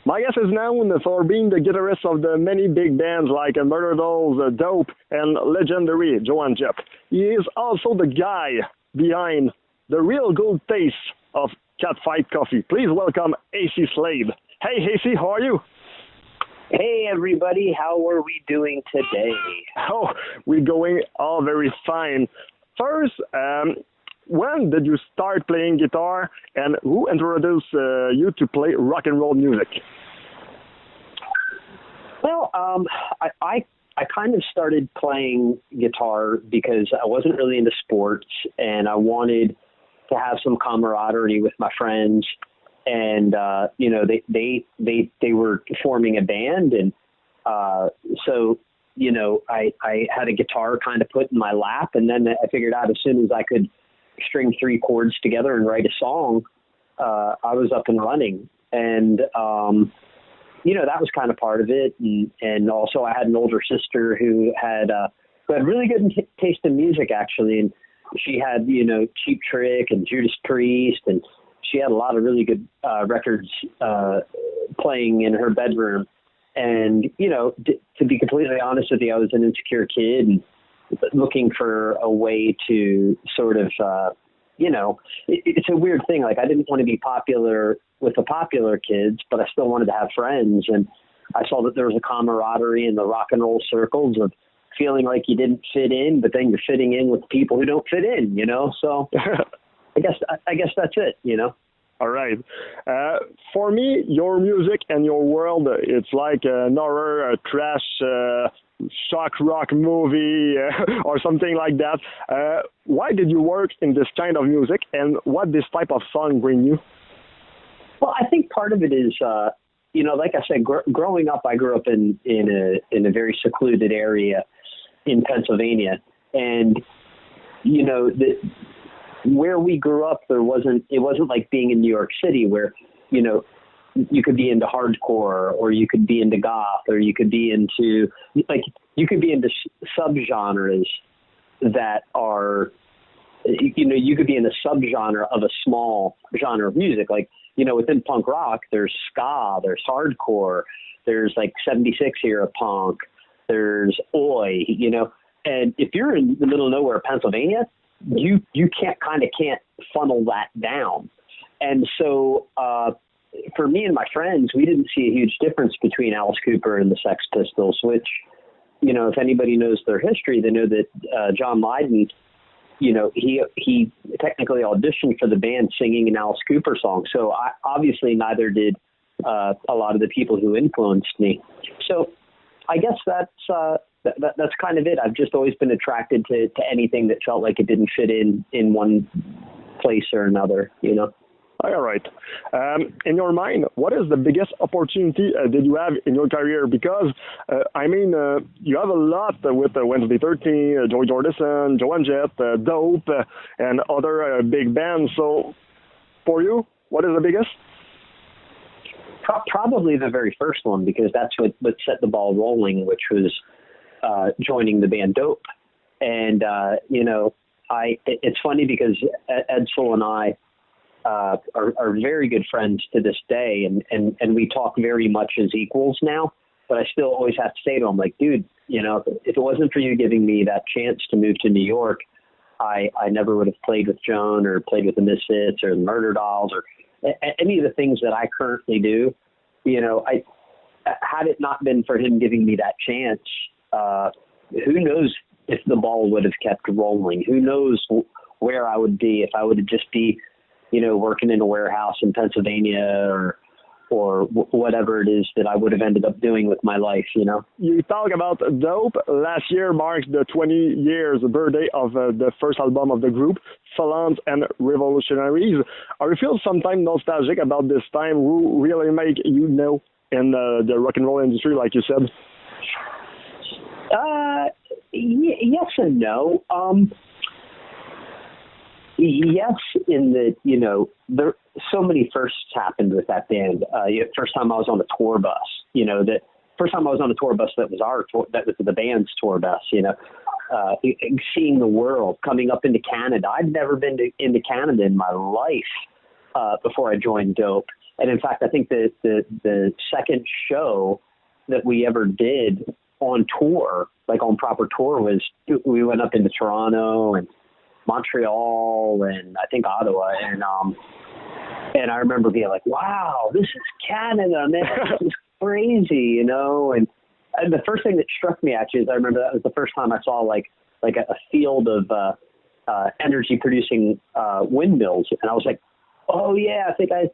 My guest is known for being the guitarist of the many big bands like Murderdolls, Dope, and legendary Joan Jett. He is also the guy behind the real good taste of Catfight Coffee. Please welcome Acey Slade. Hey, Acey, how are you? Hey, everybody. How are we doing today? Oh, we're going all very fine. First, when did you start playing guitar, and who introduced you to play rock and roll music? Well, I kind of started playing guitar because I wasn't really into sports, and I wanted to have some camaraderie with my friends. And you know, they were forming a band, and so you know, I had a guitar kind of put in my lap, and then I figured out as soon as I could string 3 chords together and write a song, I was up and running. And, you know, that was kind of part of it. And also I had an older sister who had really good taste in music, actually. And she had, you know, Cheap Trick and Judas Priest, and she had a lot of really good records playing in her bedroom. And, you know, to be completely honest with you, I was an insecure kid and looking for a way to sort of, you know, it's a weird thing. Like, I didn't want to be popular with the popular kids, but I still wanted to have friends. And I saw that there was a camaraderie in the rock and roll circles of feeling like you didn't fit in, but then you're fitting in with people who don't fit in, you know? So I guess that's it, you know? All right. For me, your music and your world, it's like an horror, a trash, shock rock movie or something like that. Why did you work in this kind of music, and what this type of song bring you? Well, I think part of it is, you know, like I said, growing up, I grew up in a very secluded area in Pennsylvania, and you know, where we grew up, it wasn't like being in New York City where, you know, you could be into hardcore, or you could be into goth, or you could be into subgenres that are, you know, you could be in a subgenre of a small genre of music. Like, you know, within punk rock, there's ska, there's hardcore, there's like 76 era punk, there's oi, you know, and if you're in the middle of nowhere, Pennsylvania, you can't funnel that down. And so, for me and my friends, we didn't see a huge difference between Alice Cooper and the Sex Pistols, which, you know, if anybody knows their history, they know that John Lydon, you know, he technically auditioned for the band singing an Alice Cooper song. So obviously neither did a lot of the people who influenced me. So I guess that's kind of it. I've just always been attracted to anything that felt like it didn't fit in one place or another, you know. All right. In your mind, what is the biggest opportunity that you have in your career? Because, I mean, you have a lot with Wednesday 13, Joy Jordison, Joan Jett, Dope, and other big bands. So, for you, what is the biggest? Probably the very first one, because that's what set the ball rolling, which was joining the band Dope. And, you know, it's funny because Edsel and I are very good friends to this day, and we talk very much as equals now, but I still always have to say to him, like, dude, you know, if it wasn't for you giving me that chance to move to New York, I never would have played with Joan or played with the Misfits or the Murderdolls or any of the things that I currently do. You know, had it not been for him giving me that chance, who knows if the ball would have kept rolling? Who knows where I would be if I would have just be, you know, working in a warehouse in Pennsylvania or whatever it is that I would have ended up doing with my life, you know. You talk about Dope. Last year marks the 20 years birthday of the first album of the group, Phalanx and Revolutionaries. Are you feel sometimes nostalgic about this time? Who really make you know in the rock and roll industry, like you said? Yes and no. Yes, in that, you know, there so many firsts happened with that band. First time I was on a tour bus, you know, that first time I was on a tour bus that was our tour, that was the band's tour bus, you know, seeing the world, coming up into Canada. I'd never been into Canada in my life before I joined Dope. And in fact, I think the second show that we ever did on tour, like on proper tour, was we went up into Toronto and Montreal and I think Ottawa, and I remember being like, wow, this is Canada, man. This is crazy, you know? And the first thing that struck me actually is I remember that was the first time I saw like a field of energy producing windmills. And I was like, oh yeah, I think I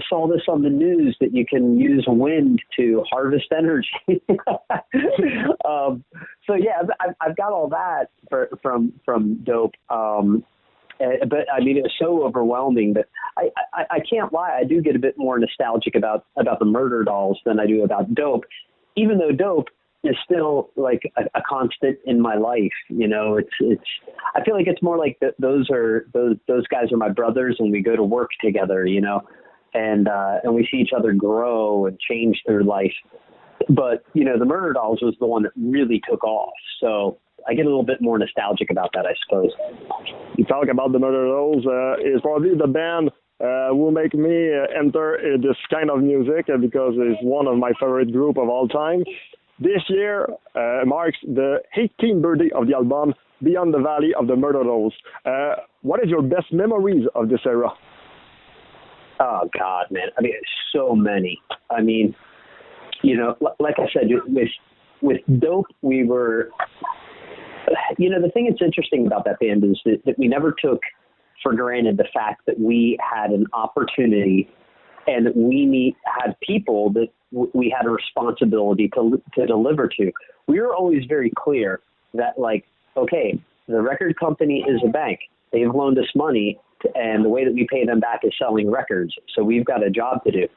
saw this on the news that you can use wind to harvest energy. So yeah, I've got all that from Dope. But I mean, it was so overwhelming that I can't lie. I do get a bit more nostalgic about the Murderdolls than I do about Dope, even though Dope is still like a constant in my life. You know, it's. I feel like it's more like those guys are my brothers, and we go to work together. You know, and we see each other grow and change their life. But you know, the Murderdolls was the one that really took off. So I get a little bit more nostalgic about that, I suppose. You talk about the Murderdolls, is probably the band will make me enter this kind of music because it's one of my favorite group of all time. This year marks the 18th birthday of the album Beyond the Valley of the Murderdolls. What is your best memories of this era? Oh, God, man. I mean, so many. I mean, you know, like I said, with Dope, we were... You know, the thing that's interesting about that band is that we never took for granted the fact that we had an opportunity and that we had people that we had a responsibility to deliver to. We were always very clear that, like, okay, the record company is a bank. They've loaned us money, and the way that we pay them back is selling records. So we've got a job to do.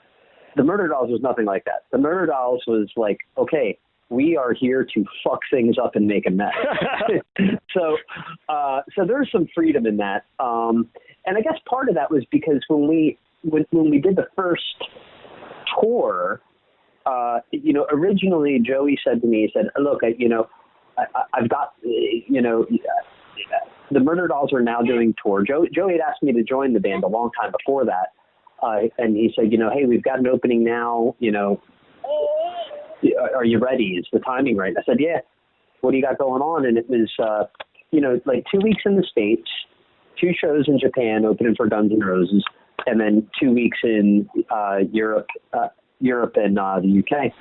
The Murderdolls was nothing like that. The Murderdolls was like, okay, we are here to fuck things up and make a mess. So there's some freedom in that. And I guess part of that was because when we did the first tour, you know, originally Joey said to me, he said, look, I've got, you know, the Murderdolls are now doing tour. Joey had asked me to join the band a long time before that. And he said, you know, hey, we've got an opening now, you know, are you ready? Is the timing right? I said, yeah. What do you got going on? And it was, you know, like 2 weeks in the States, 2 shows in Japan opening for Guns N' Roses, and then 2 weeks in Europe and the UK.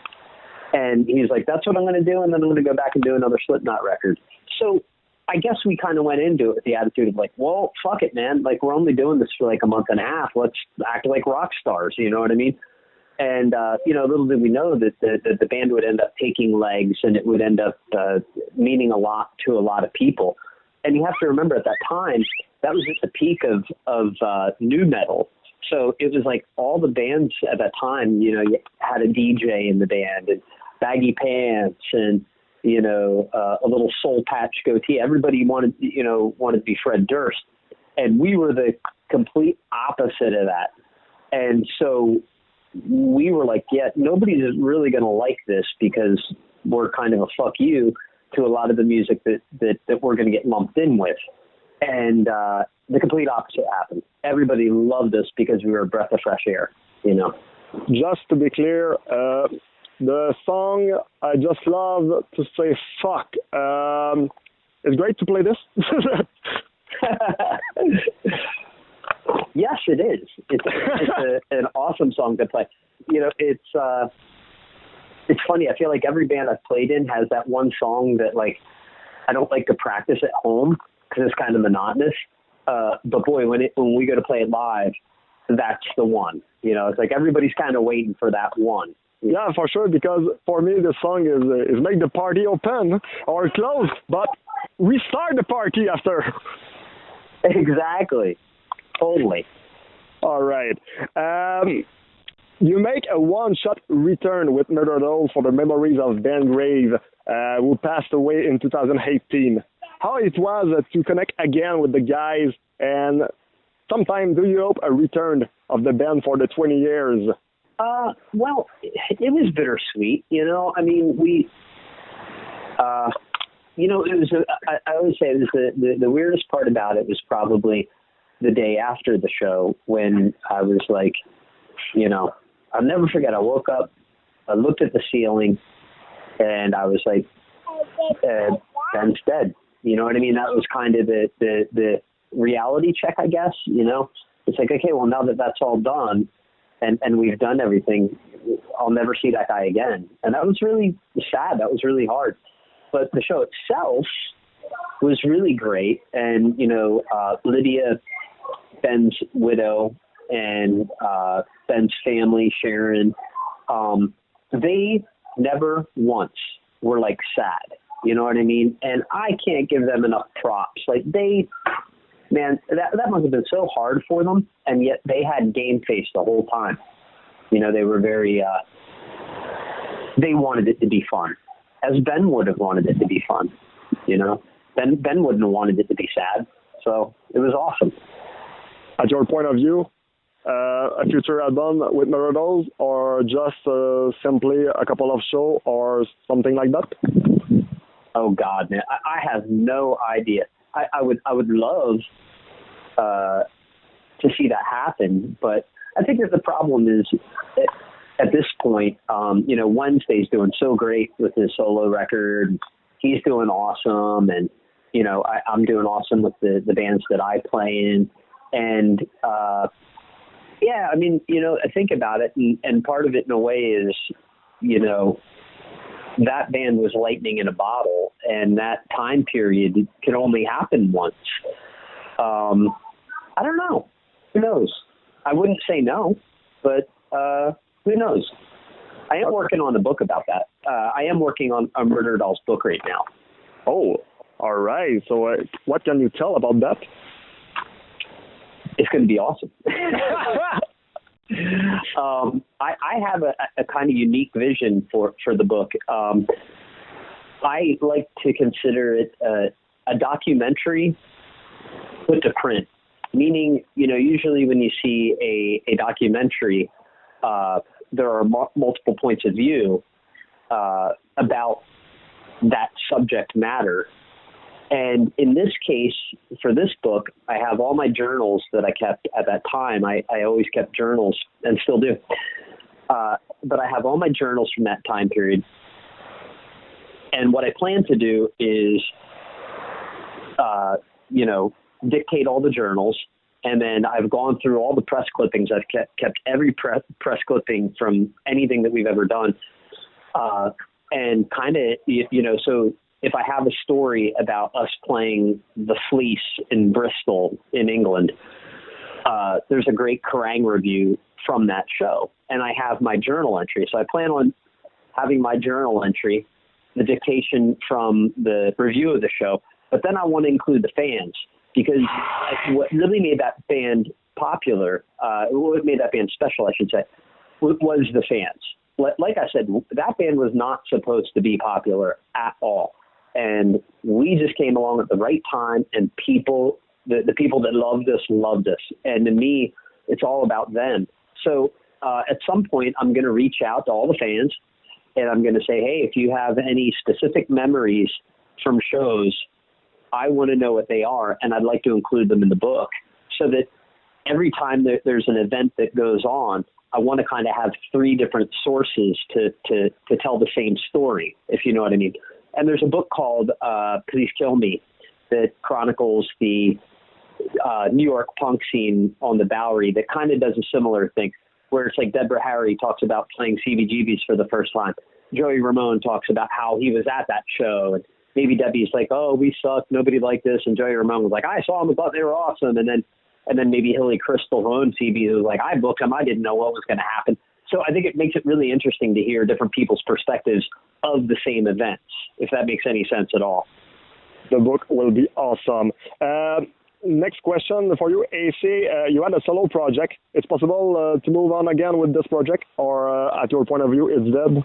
And he's like, that's what I'm going to do, and then I'm going to go back and do another Slipknot record. So I guess we kind of went into it with the attitude of like, well, fuck it, man. Like, we're only doing this for like a month and a half. Let's act like rock stars. You know what I mean? And, you know, little did we know that the band would end up taking legs and it would end up meaning a lot to a lot of people. And you have to remember at that time, that was at the peak of nu metal. So it was like all the bands at that time, you know, you had a DJ in the band and baggy pants and, you know, a little soul patch goatee. Everybody wanted to be Fred Durst. And we were the complete opposite of that. And so we were like, yeah, nobody's really going to like this because we're kind of a fuck you to a lot of the music that we're going to get lumped in with. And the complete opposite happened. Everybody loved us because we were a breath of fresh air, you know. Just to be clear, the song I just love to say fuck. It's great to play this. Yes, it is. It's an awesome song to play. You know, it's funny. I feel like every band I've played in has that one song that, like, I don't like to practice at home because it's kind of monotonous. But boy, when we go to play it live, that's the one. You know, it's like everybody's kind of waiting for that one. Yeah, for sure. Because for me, the song is make the party open or close, but we start the party after. Exactly. Totally. All right. You make a one-shot return with Murderdolls for the memories of Ben Grave, who passed away in 2018. How it was to connect again with the guys, and sometime do you hope a return of the band for the 20 years? Well, it was bittersweet. You know, I mean, you know, it was. I always say it was the weirdest part about it was probably the day after the show when I was like, you know, I'll never forget. I woke up, I looked at the ceiling, and I was like, Ben's dead. You know what I mean? That was kind of the reality check, I guess. You know, it's like, okay, well, now that that's all done, and we've done everything, I'll never see that guy again. And that was really sad. That was really hard. But the show itself was really great. And, you know, Lydia, Ben's widow, and Ben's family, Sharon, they never once were like sad. You know what I mean? And I can't give them enough props. Like man, that must have been so hard for them. And yet they had game face the whole time. You know, they were very, they wanted it to be fun, as Ben would have wanted it to be fun. You know, Ben wouldn't have wanted it to be sad. So it was awesome. At your point of view, a future album with Murderdolls, or just simply a couple of shows or something like that? Oh God, man, I have no idea. I would love to see that happen, but I think that the problem is at this point, you know, Wednesday's doing so great with his solo record. He's doing awesome, and you know, I'm doing awesome with the bands that I play in, and yeah, I mean, you know, I think about it, and part of it in a way is, you know, that band was lightning in a bottle, and that time period can only happen once. I don't know. Who knows? I wouldn't say no, but who knows? I am working on a book about that. I am working on a Murderdolls book right now. Oh, all right. So what can you tell about that? It's going to be awesome. I have a kind of unique vision for the book. I like to consider it a documentary put to print, meaning, you know, usually when you see a documentary, there are multiple points of view about that subject matter. And in this case, for this book, I have all my journals that I kept at that time. I always kept journals and still do. But I have all my journals from that time period. And what I plan to do is, you know, dictate all the journals. And then I've gone through all the press clippings. I've kept every press clipping from anything that we've ever done. And kind of, you know, so if I have a story about us playing the Fleece in Bristol in England, there's a great Kerrang review from that show. And I have my journal entry. So I plan on having my journal entry, the dictation from the review of the show. But then I want to include the fans, because what really made that band popular, what made that band special, I should say, was the fans. Like I said, that band was not supposed to be popular at all. And we just came along at the right time, and people, the people that loved us. And to me, it's all about them. So at some point, I'm going to reach out to all the fans, and I'm going to say, hey, if you have any specific memories from shows, I want to know what they are, and I'd like to include them in the book, so that every time there's an event that goes on, I want to kind of have three different sources to tell the same story, if you know what I mean. And there's a book called Please Kill Me that chronicles the New York punk scene on the Bowery that kind of does a similar thing, where it's like Deborah Harry talks about playing CBGBs for the first time. Joey Ramone talks about how he was at that show, and maybe Debbie's like, oh, we sucked, nobody liked this, and Joey Ramone was like, I saw them, I thought they were awesome, and then maybe Hilly Crystal, who owned CBs, was like, I booked them, I didn't know what was going to happen. So I think it makes it really interesting to hear different people's perspectives of the same events, if that makes any sense at all. The book will be awesome. Next question for you, Acey. You had a solo project. It's possible to move on again with this project, or at your point of view, it's dead?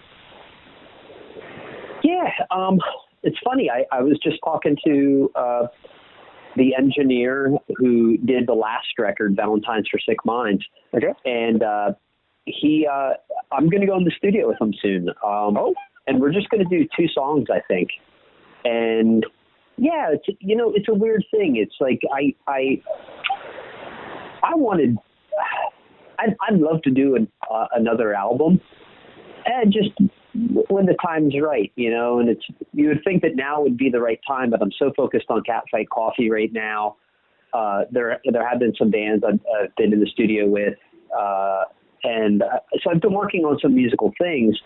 Yeah, it's funny. I was just talking to the engineer who did the last record, Valentine's for Sick Minds. Okay. And I'm going to go in the studio with him soon. And we're just going to do 2 songs, I think. And yeah, it's a weird thing. It's like I wanted I'd love to do another album, and just when the time's right, you know. And you would think that now would be the right time, but I'm so focused on Catfight Coffee right now. There have been some bands I've been in the studio with, and so I've been working on some musical things.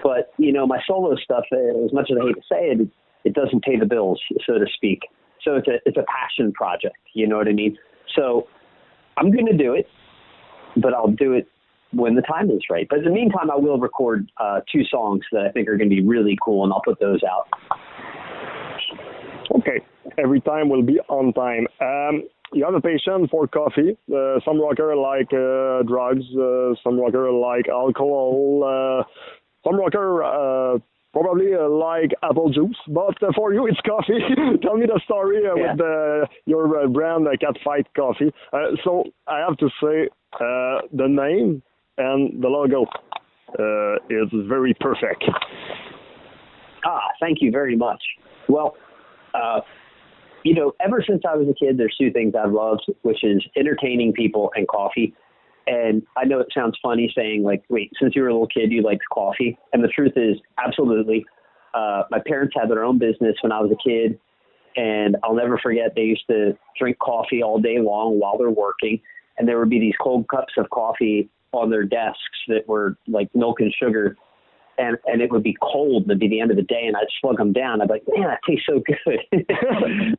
But you know, my solo stuff, as much as I hate to say it, it doesn't pay the bills, so to speak. So it's a passion project. You know what I mean? So I'm going to do it, but I'll do it when the time is right. But in the meantime, I will record 2 songs that I think are going to be really cool, and I'll put those out. Okay. Every time will be on time. You have a passion for coffee. Some rocker like drugs. Some rocker like alcohol. Some rocker probably like apple juice. But for you, it's coffee. Tell me the story with your brand, Catfight Coffee. So I have to say the name and the logo is very perfect. Thank you very much. Well, you know, ever since I was a kid, there's 2 things I've loved, which is entertaining people and coffee. And I know it sounds funny saying, like, wait, since you were a little kid, you liked coffee. And the truth is, absolutely. My parents had their own business when I was a kid. And I'll never forget, they used to drink coffee all day long while they're working. And there would be these cold cups of coffee on their desks that were like milk and sugar. And it would be cold, and it'd be the end of the day, and I'd slug them down. I'd be like, man, that tastes so good.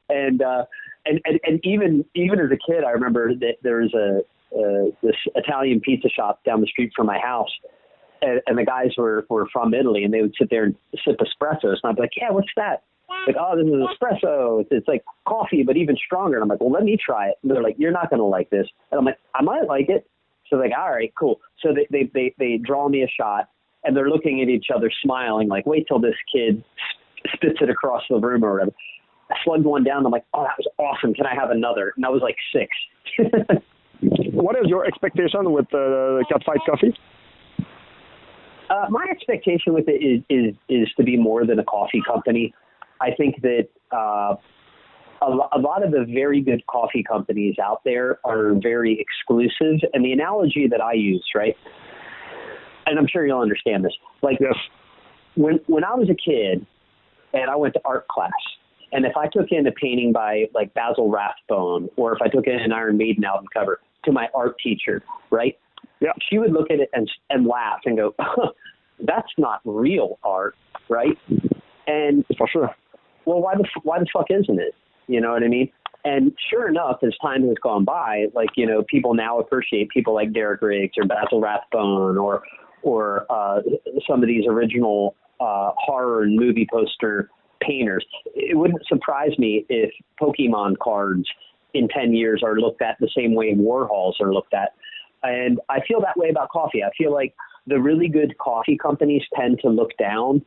and even as a kid, I remember that there was this Italian pizza shop down the street from my house, and the guys were from Italy, and they would sit there and sip espressos, and I'd be like, yeah, what's that? Like, oh, this is espresso. It's like coffee, but even stronger. And I'm like, well, let me try it. And they're like, you're not going to like this. And I'm like, I might like it. So they're like, all right, cool. So they draw me a shot. And they're looking at each other, smiling, like, wait till this kid spits it across the room or whatever. I slugged one down. I'm like, oh, that was awesome. Can I have another? And I was like 6. What is your expectation with Catfight Coffee? My expectation with it is to be more than a coffee company. I think that a lot of the very good coffee companies out there are very exclusive. And the analogy that I use, right? And I'm sure you'll understand this. Like, yes. When I was a kid and I went to art class, and if I took in a painting by like Basil Rathbone, or if I took in an Iron Maiden album cover to my art teacher, right? Yeah. She would look at it and laugh and go, that's not real art, right? And for sure. Well, why the fuck isn't it? You know what I mean? And sure enough, as time has gone by, like, you know, people now appreciate people like Derek Riggs or Basil Rathbone or some of these original horror and movie poster painters. It wouldn't surprise me if Pokemon cards in 10 years are looked at the same way Warhols are looked at. And I feel that way about coffee. I feel like the really good coffee companies tend to look down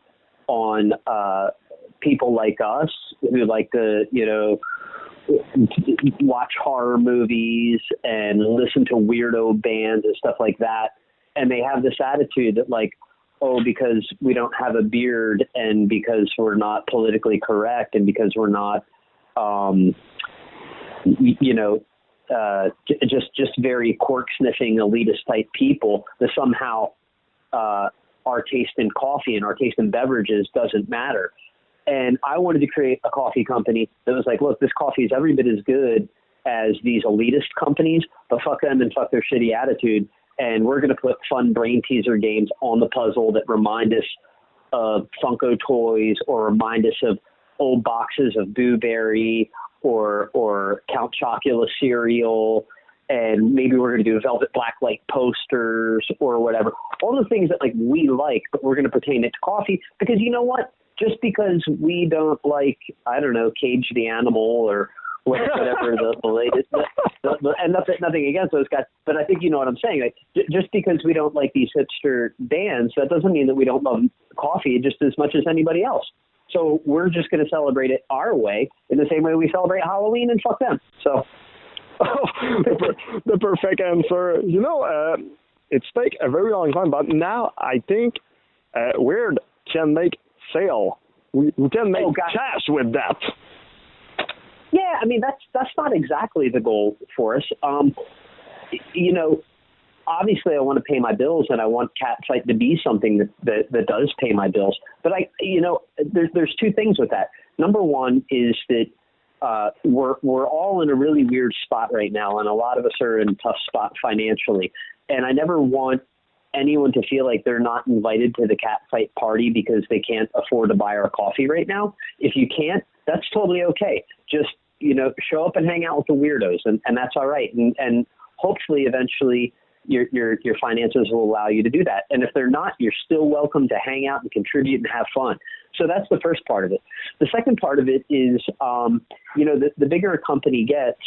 on people like us who like to, you know, watch horror movies and listen to weirdo bands and stuff like that. And they have this attitude that, like, oh, because we don't have a beard and because we're not politically correct and because we're not, just very cork-sniffing elitist type people, that somehow our taste in coffee and our taste in beverages doesn't matter. And I wanted to create a coffee company that was like, look, this coffee is every bit as good as these elitist companies, but fuck them and fuck their shitty attitude. And we're going to put fun brain teaser games on the puzzle that remind us of Funko toys or remind us of old boxes of Boo Berry or Count Chocula cereal. And maybe we're going to do Velvet Blacklight posters or whatever. All the things that, like, we like, but we're going to pertain it to coffee because, you know what? Just because we don't like, I don't know, Cage the Animal or whatever the latest, and nothing against those guys, but I think you know what I'm saying. Like, just because we don't like these hipster bands, that doesn't mean that we don't love coffee just as much as anybody else. So we're just going to celebrate it our way, in the same way we celebrate Halloween, and fuck them. So, the perfect answer. You know, it's take a very long time, but now I think Weird can make sale. We can make cash with that. Yeah, I mean, that's not exactly the goal for us. You know, obviously I want to pay my bills and I want Catfight to be something that does pay my bills. But there's two things with that. Number one is that we're all in a really weird spot right now, and a lot of us are in a tough spot financially. And I never want anyone to feel like they're not invited to the Catfight party because they can't afford to buy our coffee right now. If you can't, that's totally okay. Just, show up and hang out with the weirdos, and that's all right. And hopefully eventually your finances will allow you to do that. And if they're not, you're still welcome to hang out and contribute and have fun. So that's the first part of it. The second part of it is, the bigger a company gets,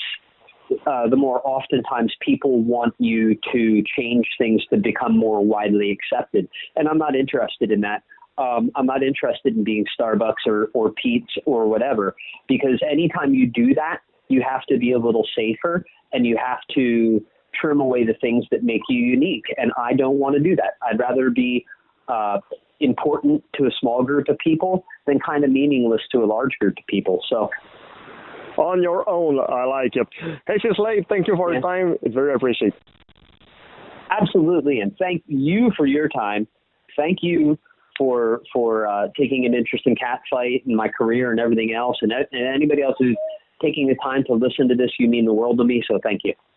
the more oftentimes people want you to change things to become more widely accepted. And I'm not interested in that. I'm not interested in being Starbucks or Pete's or whatever, because anytime you do that, you have to be a little safer and you have to trim away the things that make you unique. And I don't want to do that. I'd rather be important to a small group of people than kind of meaningless to a large group of people. So on your own, I like it. Acey Slade, thank you for your time. It's very appreciated. Absolutely. And thank you for your time. Thank you for taking an interest in Catfight and my career and everything else. And anybody else who's taking the time to listen to this, you mean the world to me. So thank you.